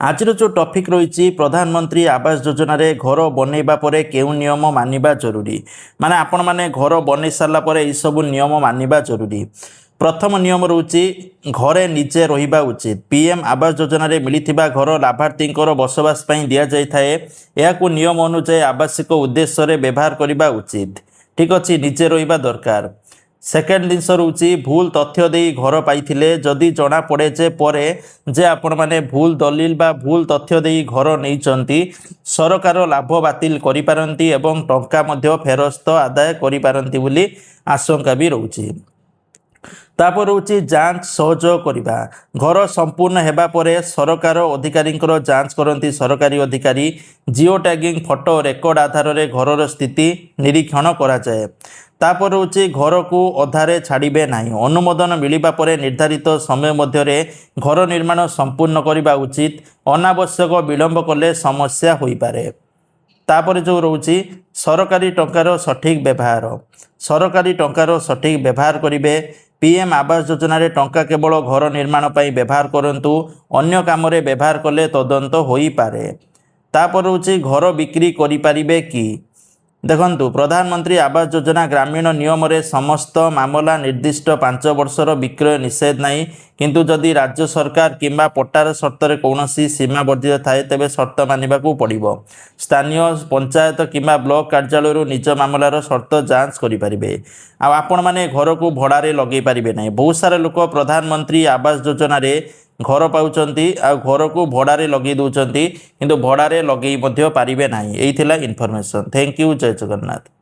आज जो टॉपिक रही प्रधानमंत्री आवास योजना रे घर बनैबा परे केउ नियम मानिबा जरूरी माने आपण माने घर बनै सारला परे ई सब नियम मानिबा जरूरी। प्रथम नियम रोची घरे निजे रहिबा उचित। पीएम आवास योजना रे मिलिथिबा घर लाभार्थी बसवास पई दिया जाय थाए। याकू नियम अनुसार आवासिक उद्देश्य रे व्यवहार करिबा उचित। ठीक अछि, निजे रहिबा दरकार। सेकेंड जिनस रोची भूल तथ्य दे घर पाइथिले जदि जना पड़े जे आपण माने भूल दलिल बा भूल तथ्य दे घर नहीं सरकार लाभ बातिल करि पारंती एवं टंका मध्य फेरस्त आदाय करि पारंती बोली आशंका भी रोची। तापर रोची जांच सहयोग करिबा। घर संपूर्ण हेबा परे सरकार अधिकारी जांच करती सरकारी अधिकारी। जिओ टैगिंग फोटो रेकर्ड आधार रे घरर स्थिति निरीक्षण करा जाए। तापर होची घर को अधारे छाड़िबे नाही। अनुमोदन मिलिबा परे निर्धारित समय मध्यरे घर निर्माण संपूर्ण करिबा उचित। अनावश्यक विलंब कले समस्या होई पारे। तापर जो रोची सरकारी टंकार सठिक व्यवहार। सरकारी टंकार सठिक व्यवहार करिबे। पीएम आवास योजना रे टंका केवल घर निर्माण पई व्यवहार करंतु, अन्य काम रे व्यवहार कले तदंत होई पारे। तापर होची घर बिक्री करि पारिबे कि। देखंतु प्रधानमंत्री आवास योजना ग्रामीण नियम रे समस्त मामला निर्दिष्ट 5 वर्षर विक्रय निषेध नहीं, किंतु जदि राज्य सरकार किंबा पट्टार शर्त रे कौनसी सीमा वर्धित थाए तेबे शर्त मानिबाकू पड़िबो। स्थानीय पंचायत किंबा ब्लॉक कार्यालय निज मामलार शर्त जांच करि परिबे। आपण माने घर को भड़ारे लगे पारिबे नहीं। बहुत सारा लोक प्रधानमंत्री आवास योजना रे घर पाउचंती आ घर को भड़ारे लगे दउचंती, किंतु भड़ारे लगे मध्य पारिबे नहीं। एई थिला इन्फॉर्मेशन। Thank you. जय जगन्नाथ।